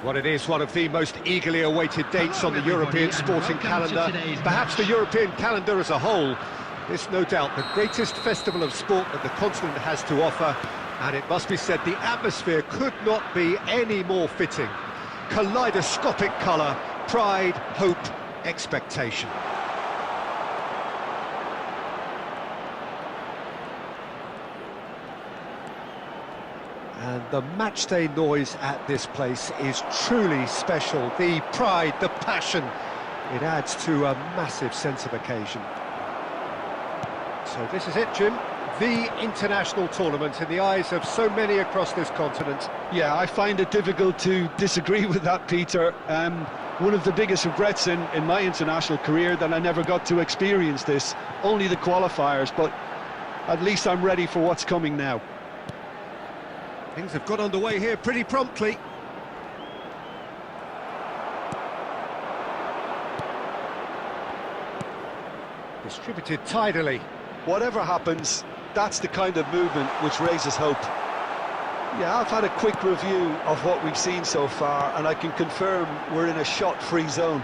Well, it is one of the most eagerly awaited dates on the European sporting calendar, perhaps the European calendar as a whole. It's no doubt the greatest festival of sport that the continent has to offer, and it must be said the atmosphere could not be any more fitting. Kaleidoscopic colour, pride, hope, expectation. And the matchday noise at this place is truly special. The pride, the passion, it adds to a massive sense of occasion. So this is it, Jim. The international tournament in the eyes of so many across this continent. Yeah, I find it difficult to disagree with that, Peter. One of the biggest regrets in my international career that I never got to experience this. Only the qualifiers, but at least I'm ready for what's coming now. Things have got underway here pretty promptly. Distributed tidily. Whatever happens, that's the kind of movement which raises hope. Yeah, I've had a quick review of what we've seen so far, and I can confirm we're in a shot-free zone.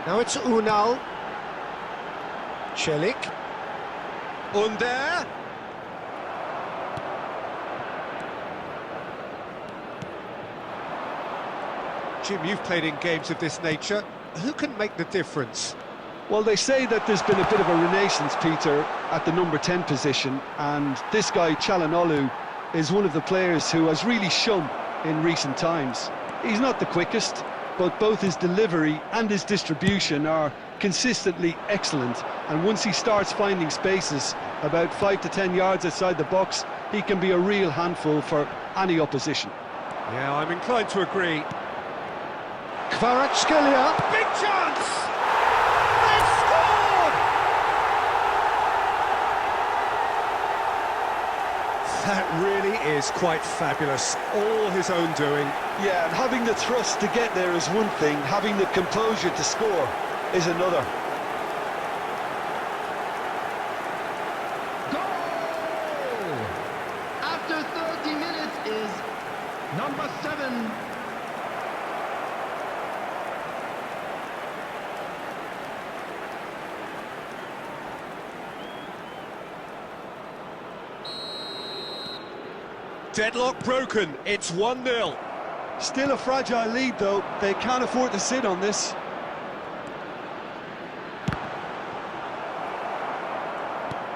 Now it's Unal. Celik. Under. Jim, you've played in games of this nature. Who can make the difference? Well, they say that there's been a bit of a renaissance, Peter, at the number 10 position, and this guy, Çalhanoğlu, is one of the players who has really shone in recent times. He's not the quickest, but both his delivery and his distribution are consistently excellent, and once he starts finding spaces about 5 to 10 yards outside the box, he can be a real handful for any opposition. Yeah, I'm inclined to agree. Kvaratskhelia, big chance! They've scored! That really is quite fabulous, all his own doing. Yeah, and having the thrust to get there is one thing, having the composure to score is another. Goal! After 30 minutes is number 7. Deadlock broken, it's 1-0. Still a fragile lead though, they can't afford to sit on this.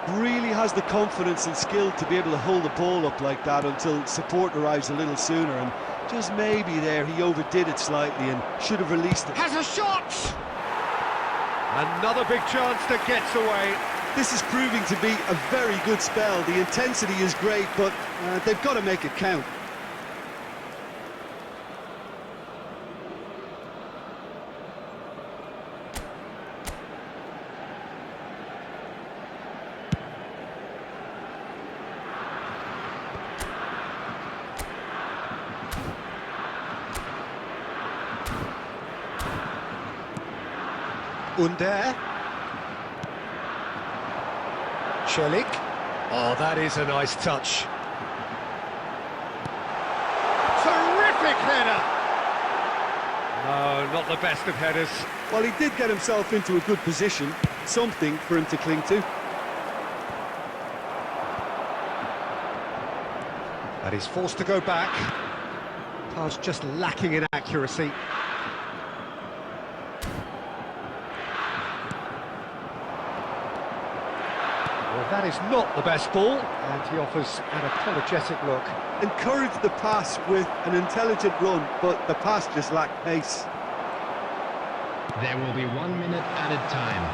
Really has the confidence and skill to be able to hold the ball up like that until support arrives a little sooner, and just maybe there he overdid it slightly and should have released it. Has a shot! Another big chance that gets away. This is proving to be a very good spell. The intensity is great, but they've got to make it count. Under. Celik. Oh, that is a nice touch. Terrific header! No, not the best of headers. Well, he did get himself into a good position, something for him to cling to. And he's forced to go back. Pass just lacking in accuracy. Well, that is not the best ball, and he offers an apologetic look. Encouraged the pass with an intelligent run, but the pass just lacked pace. There will be 1 minute added time.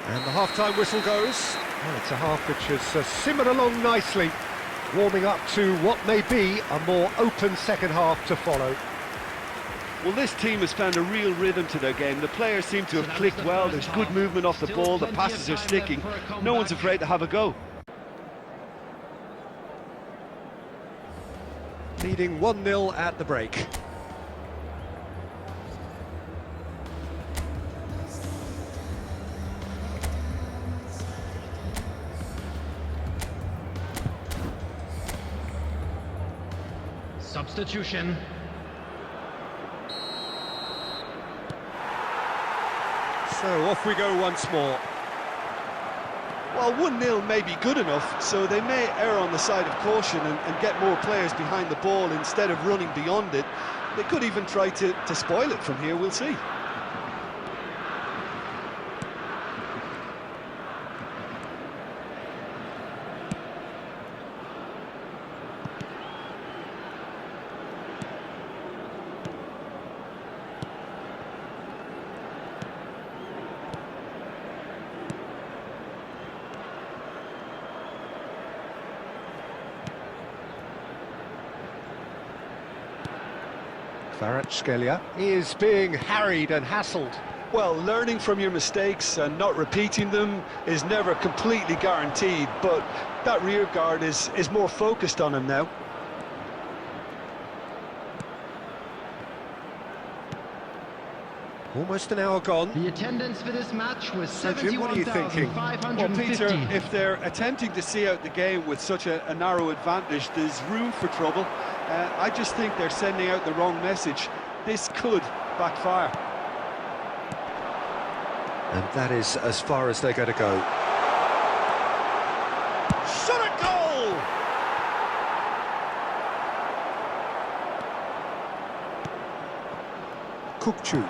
And the half-time whistle goes. Well, it's a half which has simmered along nicely, warming up to what may be a more open second half to follow. Well, this team has found a real rhythm to their game. The players seem to have clicked well, there's good movement off the ball, the passes are sticking, no one's afraid to have a go. Leading 1-0 at the break. Substitution. So off we go once more. Well, 1-0 may be good enough, so they may err on the side of caution and get more players behind the ball instead of running beyond it. They could even try to spoil it from here, we'll see. Kvaratskhelia is being harried and hassled. Well, learning from your mistakes and not repeating them is never completely guaranteed, but that rear guard is more focused on him now. Almost an hour gone. The attendance for this match was So, Jim, what are you thinking? 71,550. Well, Peter, if they're attempting to see out the game with such a narrow advantage, there's room for trouble. I just think they're sending out the wrong message. This could backfire. And that is as far as they're going to go. Shot at goal! Kukçu.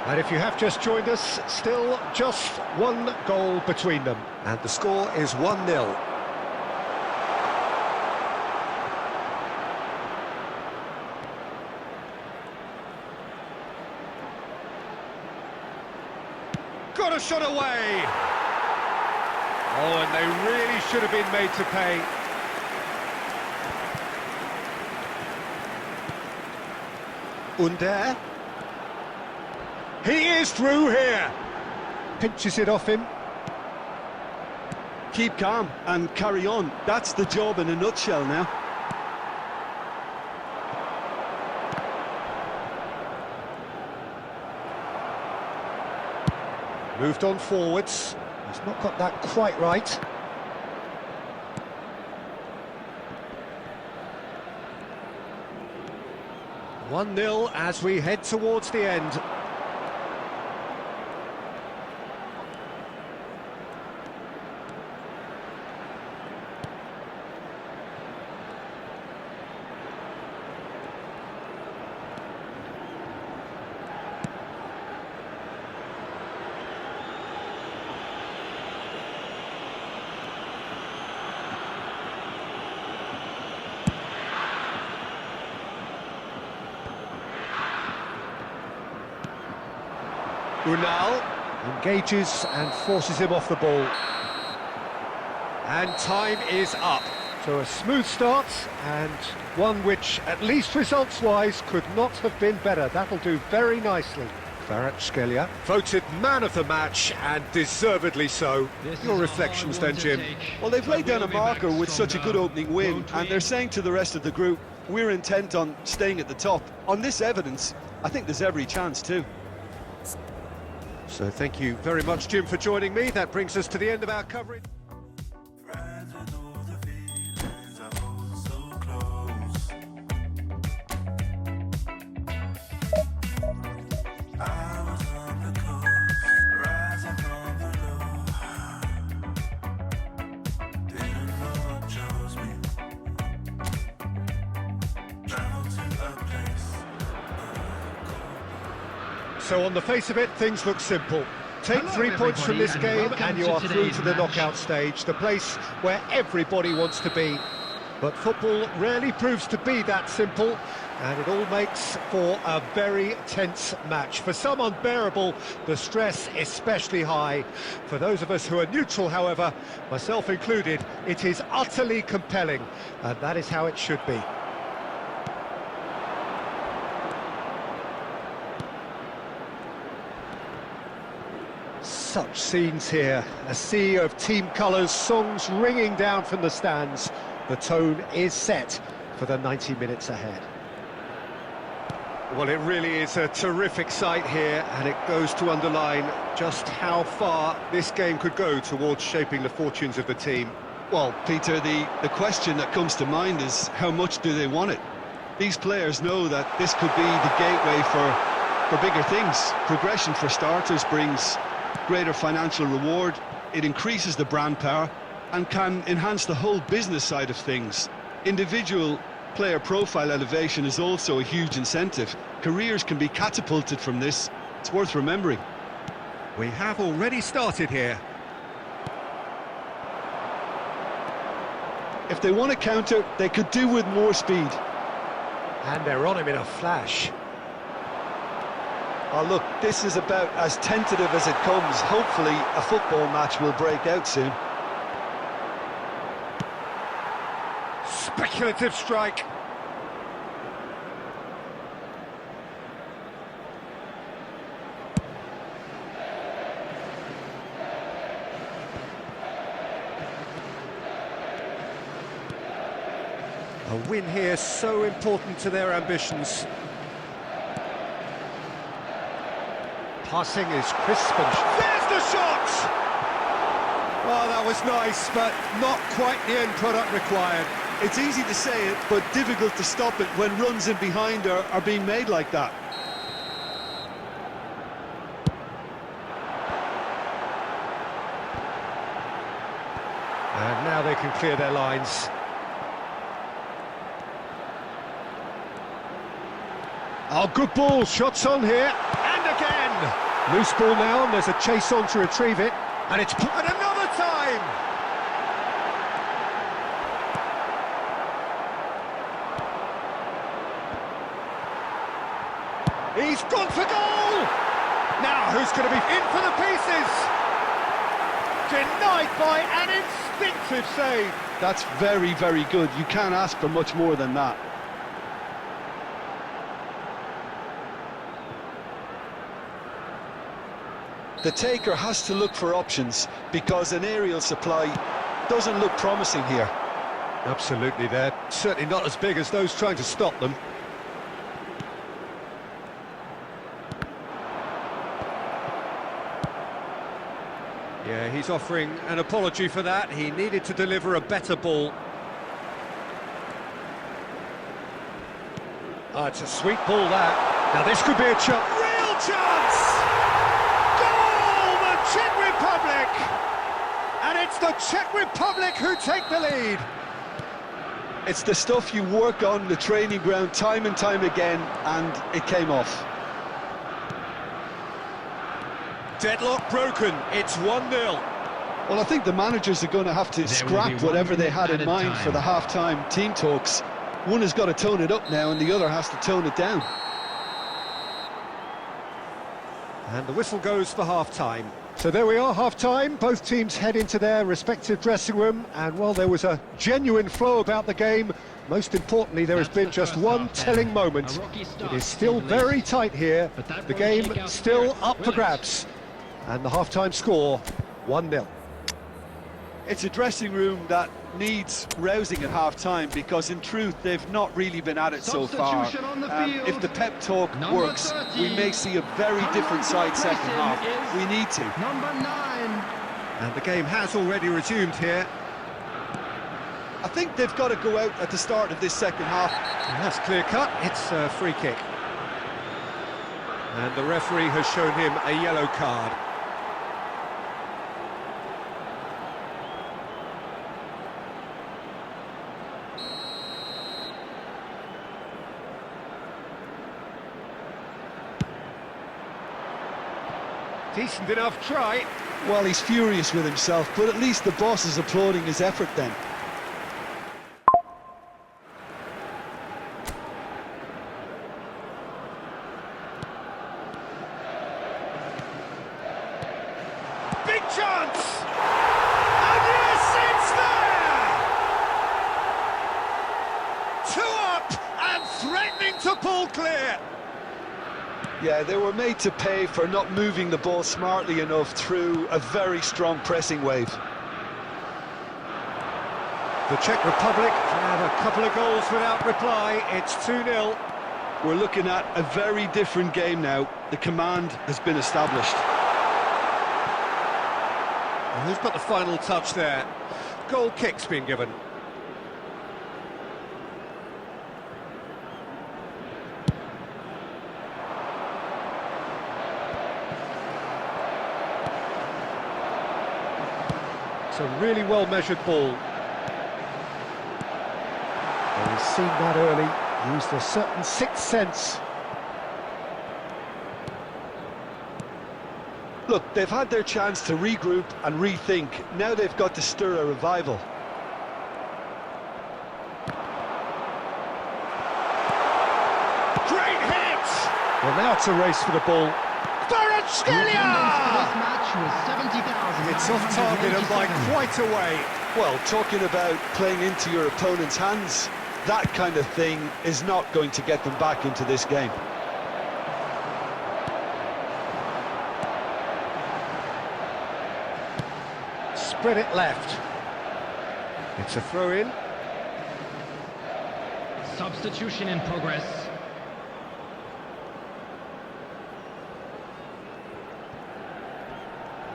And if you have just joined us, still just one goal between them. And the score is 1-0. Got a shot away! Oh, and they really should have been made to pay. Under. He is through here. Pinches it off him. Keep calm and carry on. That's the job in a nutshell now. Moved on forwards. He's not got that quite right. One-nil as we head towards the end. Unal engages and forces him off the ball. And time is up. So a smooth start, and one which, at least results-wise, could not have been better. That'll do very nicely. Kvaratskhelia voted man of the match, and deservedly so. Your reflections then, Jim? Well, they've laid down a marker with such a good opening win, and they're saying to the rest of the group, we're intent on staying at the top. On this evidence, I think there's every chance too. So thank you very much, Jim, for joining me. That brings us to the end of our coverage. So on the face of it, things look simple. Take 3 points from this game and you are through to the knockout stage, the place where everybody wants to be. But football rarely proves to be that simple, and it all makes for a very tense match. For some unbearable, the stress especially high. For those of us who are neutral, however, myself included, it is utterly compelling, and that is how it should be. Such scenes here, a sea of team colours, songs ringing down from the stands. The tone is set for the 90 minutes ahead. Well, it really is a terrific sight here, and it goes to underline just how far this game could go towards shaping the fortunes of the team. Well, Peter, the question that comes to mind is how much do they want it? These players know that this could be the gateway for bigger things. Progression, for starters, brings greater financial reward, it increases the brand power, and can enhance the whole business side of things. Individual player profile elevation is also a huge incentive. Careers can be catapulted from this. It's worth remembering. We have already started here. If they want to counter, they could do with more speed. And they're on him in a flash. Oh, look, this is about as tentative as it comes. Hopefully, a football match will break out soon. Speculative strike. A win here so important to their ambitions. Passing is crisp and... There's the shot! Oh, that was nice, but not quite the end product required. It's easy to say it, but difficult to stop it when runs in behind are being made like that. And now they can clear their lines. Oh, good ball, shots on here, and again! Loose ball now, and there's a chase on to retrieve it, and it's... And another time! He's gone for goal! Now, who's going to be in for the pieces? Denied by an instinctive save. That's very, very good. You can't ask for much more than that. The taker has to look for options because an aerial supply doesn't look promising here. Absolutely, they're certainly not as big as those trying to stop them. Yeah, he's offering an apology for that. He needed to deliver a better ball. Oh, it's a sweet ball, that. Now this could be a chance. Real chance! Czech Republic! And it's the Czech Republic who take the lead. It's the stuff you work on the training ground time and time again, and it came off. Deadlock broken, it's 1-0. Well, I think the managers are going to have to scrap whatever they had in mind for the half-time team talks. One has got to tone it up now, and the other has to tone it down. And the whistle goes for half-time. So there we are, half-time. Both teams head into their respective dressing room, and while there was a genuine flow about the game, most importantly, there has been just one telling moment. It is still very tight here. The game still up for grabs. And the half-time score, 1-0. It's a dressing room that needs rousing at half-time because, in truth, they've not really been at it so far. If the pep talk works, we may see a very different side second half. We need to. Number 9. And the game has already resumed here. I think they've got to go out at the start of this second half. And that's clear-cut. It's a free kick. And the referee has shown him a yellow card. Decent enough try. Well, he's furious with himself, but at least the boss is applauding his effort then. Big chance! And yes, it's there! 2 up and threatening to pull clear. Yeah, they were made to pay for not moving the ball smartly enough through a very strong pressing wave. The Czech Republic had a couple of goals without reply. It's 2-0. We're looking at a very different game now. The command has been established. And who's got the final touch there? Goal kick's been given. It's a really well-measured ball. Well, he's seen that early, used a certain sixth sense. Look, they've had their chance to regroup and rethink. Now they've got to stir a revival. Great hit! Well, now it's a race for the ball. It's off target and by quite a way. Well, talking about playing into your opponent's hands, that kind of thing is not going to get them back into this game. Spread it left. It's a throw-in. Substitution in progress.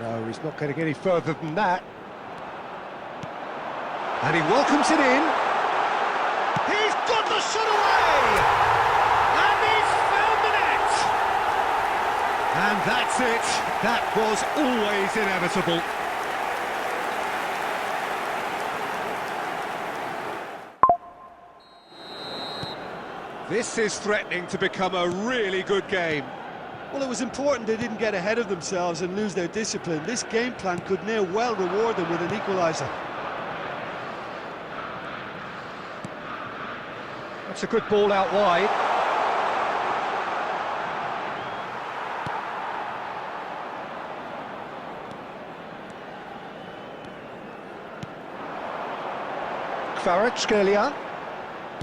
No, he's not going to get any further than that. And he welcomes it in. He's got the shot away! And he's found the net! And that's it. That was always inevitable. This is threatening to become a really good game. Well, it was important they didn't get ahead of themselves and lose their discipline. This game plan could now well reward them with an equaliser. That's a good ball out wide. Kvaratskhelia.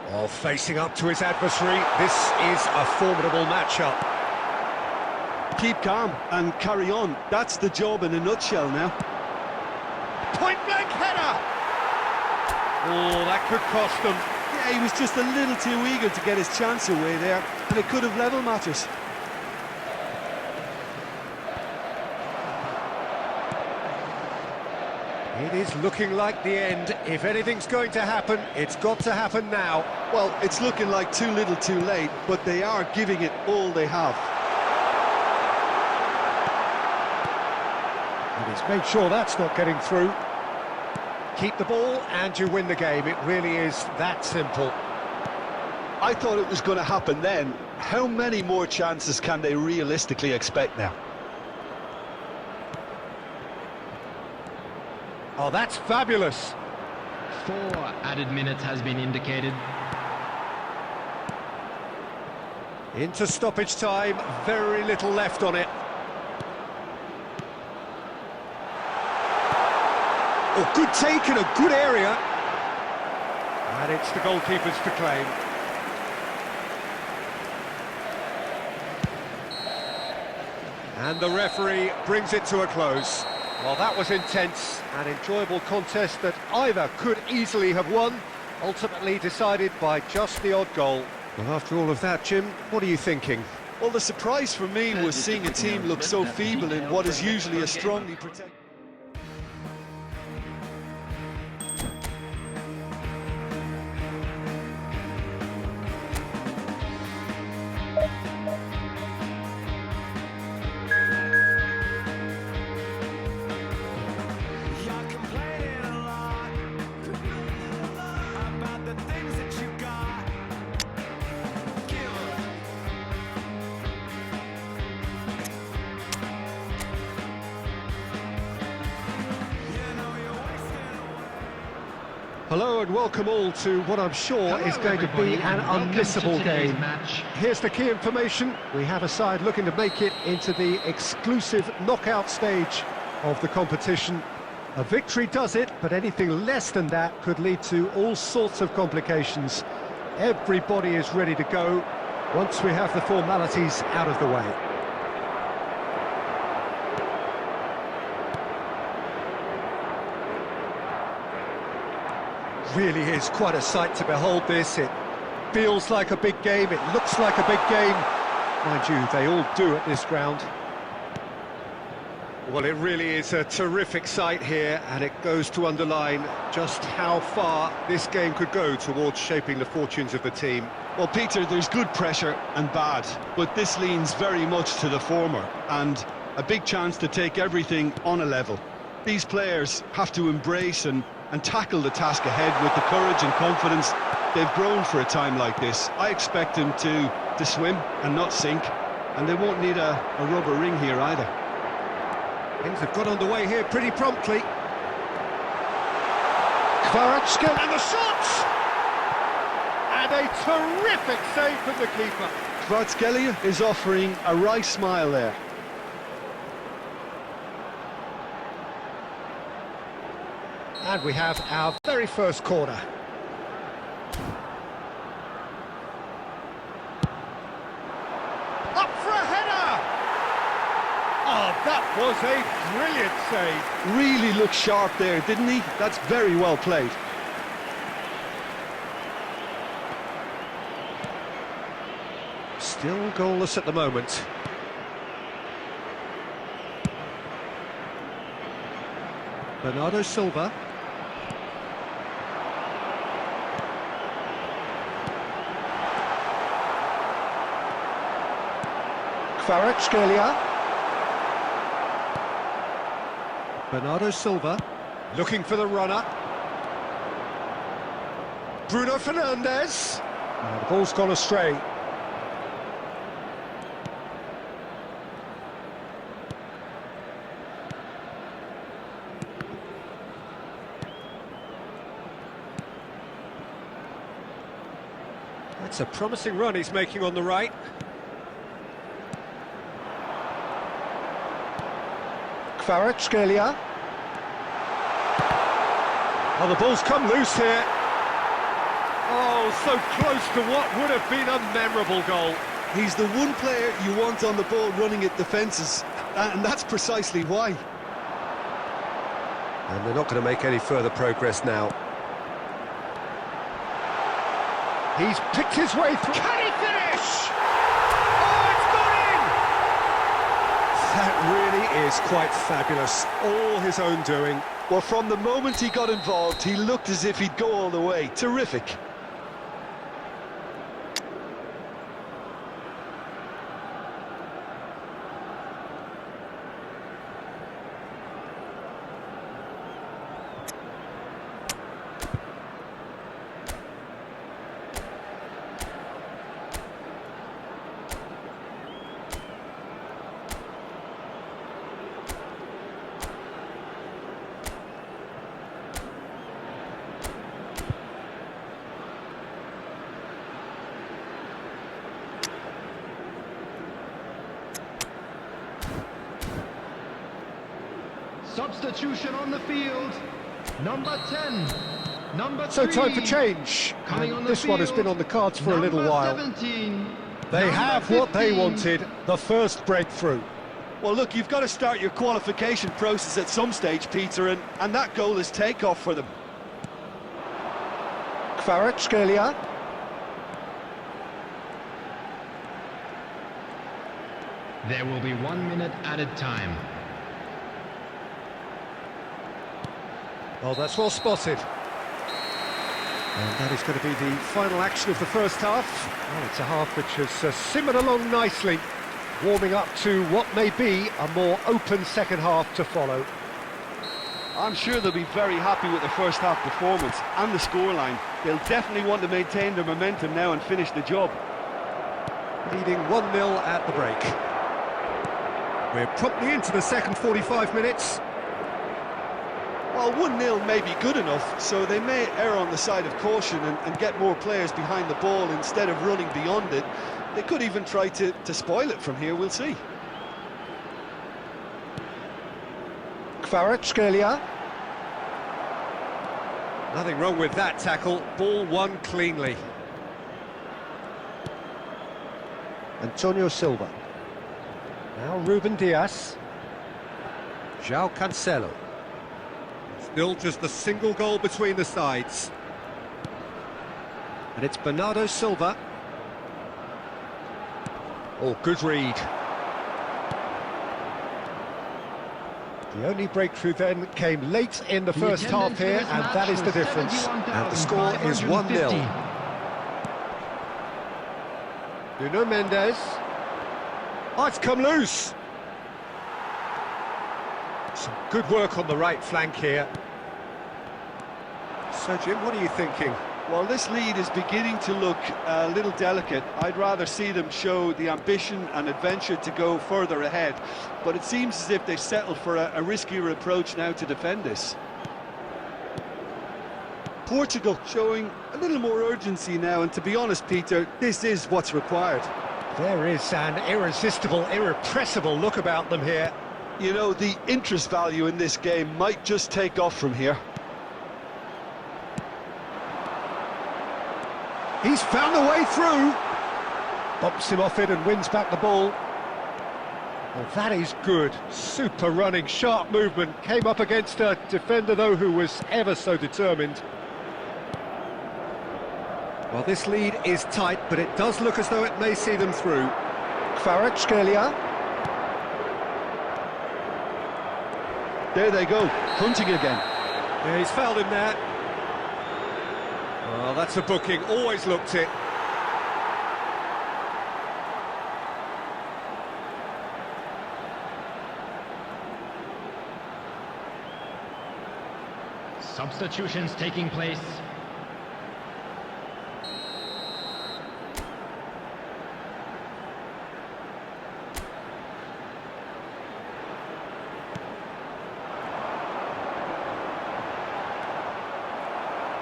Well, facing up to his adversary, this is a formidable matchup. Keep calm and carry on. That's the job in a nutshell now. Point-blank header! Oh, that could cost them. Yeah, he was just a little too eager to get his chance away there, and it could have level matters. It is looking like the end. If anything's going to happen, it's got to happen now. Well, it's looking like too little too late, but they are giving it all they have. And he's made sure that's not getting through. Keep the ball and you win the game. It really is that simple. I thought it was going to happen then. How many more chances can they realistically expect now? Oh, that's fabulous. 4 added minutes has been indicated. Into stoppage time, very little left on it. Oh, good take in a good area. And it's the goalkeepers to claim. And the referee brings it to a close. Well, that was intense, an enjoyable contest that either could easily have won, ultimately decided by just the odd goal. Well, after all of that, Jim, what are you thinking? Well, the surprise for me was seeing a team look so feeble in what is usually a strongly protected... Hello and welcome all to what I'm sure is going to be an unmissable game. Here's the key information. We have a side looking to make it into the exclusive knockout stage of the competition. A victory does it, but anything less than that could lead to all sorts of complications. Everybody is ready to go once we have the formalities out of the way. Really is quite a sight to behold this. It feels like a big game, it looks like a big game. Mind you, they all do at this ground. Well, it really is a terrific sight here, and it goes to underline just how far this game could go towards shaping the fortunes of the team. Well, Peter, there's good pressure and bad, but this leans very much to the former, and a big chance to take everything on a level. These players have to embrace and tackle the task ahead with the courage and confidence they've grown for a time like this. I expect them to swim and not sink, and they won't need a rubber ring here either. Things have got underway here pretty promptly. Kvaratskhelia and the shot! And a terrific save from the keeper. Kvaratskhelia is offering a wry smile there. And we have our very first corner. Up for a header! Oh, that was a brilliant save. Really looked sharp there, didn't he? That's very well played. Still goalless at the moment. Bernardo Silva. Kvaratskhelia. Bernardo Silva, looking for the runner. Bruno Fernandes. The ball's gone astray. That's a promising run he's making on the right. Kvaratskhelia. Oh, the ball's come loose here. Oh, so close to what would have been a memorable goal. He's the one player you want on the ball running at defences, and that's precisely why. And they're not going to make any further progress now. He's picked his way through. Can he finish? Oh, it's gone in! That really is quite fabulous. All his own doing. Well, from the moment he got involved, he looked as if he'd go all the way. Terrific. Substitution on the field. Number 10. Number 3. So time for change. Coming on the this one has field, been on the cards for a little while. 17. They have what they wanted, the first breakthrough. Well, look, you've got to start your qualification process at some stage, Peter, and that goal is takeoff for them. Kvaratskhelia. There will be 1 minute added time. Oh, that's well spotted. And that is going to be the final action of the first half. Well, it's a half which has simmered along nicely, warming up to what may be a more open second half to follow. I'm sure they'll be very happy with the first half performance and the scoreline. They'll definitely want to maintain their momentum now and finish the job. Leading 1-0 at the break. We're promptly into the second 45 minutes. Well, 1-0 may be good enough, so they may err on the side of caution and get more players behind the ball instead of running beyond it. They could even try to spoil it from here, we'll see. Kvaratskhelia. Nothing wrong with that tackle, ball won cleanly. Antonio Silva. Now Ruben Dias. João Cancelo. Still just a single goal between the sides. And it's Bernardo Silva. Oh, good read. The only breakthrough then came late in the first half here, and that is the difference. And the score is 1-0. Nuno Mendes. Oh, it's come loose. Some good work on the right flank here. So, Jim, what are you thinking? Well, this lead is beginning to look a little delicate. I'd rather see them show the ambition and adventure to go further ahead. But it seems as if they settle for a riskier approach now to defend this. Portugal showing a little more urgency now, and to be honest, Peter, this is what's required. There is an irresistible, irrepressible look about them here. You know, the interest value in this game might just take off from here. He's found a way through. Bumps him off it and wins back the ball. Well, that is good. Super running, sharp movement. Came up against a defender, though, who was ever so determined. Well, this lead is tight, but it does look as though it may see them through. Kvaratskhelia. There they go, hunting again. Yeah, he's fouled him there. Well, that's a booking, always looked it. Substitutions taking place.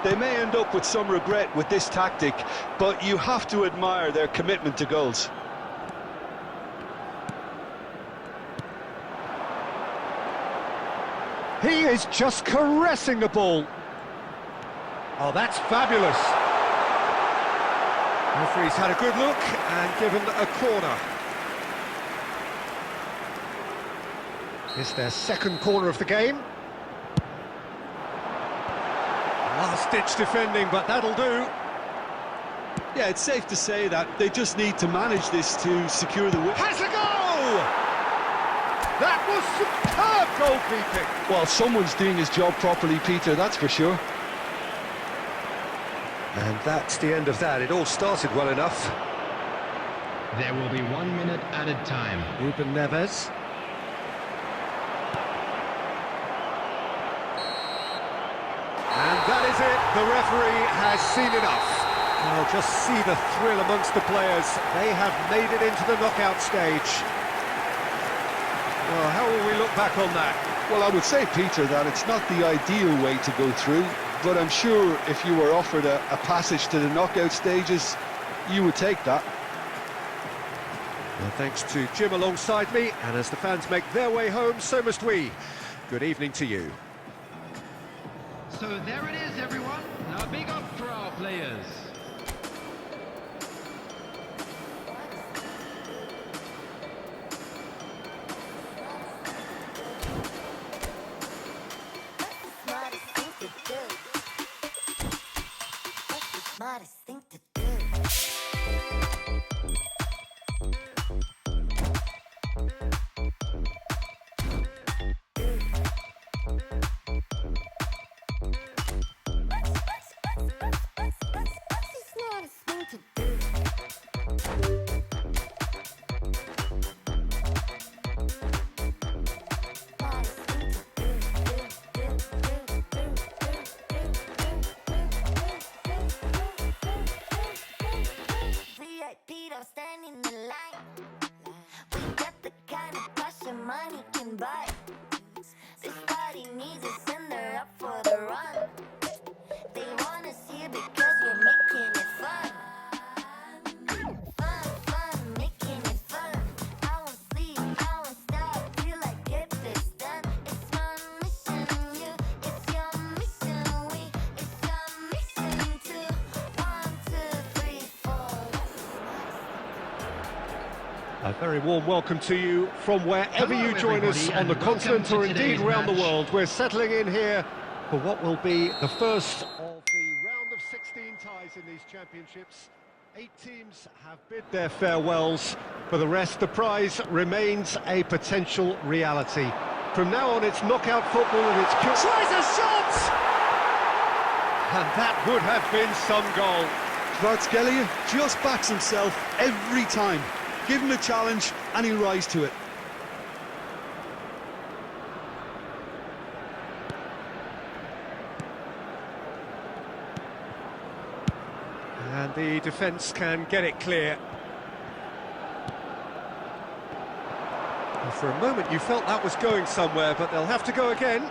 They may end up with some regret with this tactic, but you have to admire their commitment to goals. He is just caressing the ball. Oh, that's fabulous. Referee's had a good look and given a corner. It's their second corner of the game. Last-ditch defending, but that'll do. Yeah, it's safe to say that they just need to manage this to secure the win. Has a goal! That was superb goalkeeping. Well, someone's doing his job properly, Peter, that's for sure. And that's the end of that. It all started well enough. There will be 1 minute added time. Ruben Neves. And that is it. The referee has seen enough. Well, just see the thrill amongst the players. They have made it into the knockout stage. Well, how will we look back on that? Well, I would say, Peter, that it's not the ideal way to go through, but I'm sure if you were offered a passage to the knockout stages, you would take that. Well, thanks to Jim alongside me, and as the fans make their way home, so must we. Good evening to you. So there it is, everyone. Now big up for our players. Smartest thing to do. Standing in line, we got the kind of passion money can buy. This party needs us and they're up for the run. They want us here because we're making it fun. Fun, making it fun. I won't sleep, I won't stop till I get this done. It's my mission, you, it's your mission, we, it's your mission too. 1, 2, 3, 4. A very warm welcome to you from wherever Hello, you join us everybody, on the and welcome continent to or indeed today's around the match. world. We're settling in here for what will be the first of the round of 16 ties in these championships. 8 teams have bid their farewells. For the rest, the prize remains a potential reality. From now on, it's knockout football and it's... Tries a shot! And that would have been some goal. Kvaratskhelia just backs himself every time. Give him a challenge and he'll rise to it. The defence can get it clear. For a moment you felt that was going somewhere, but they'll have to go again.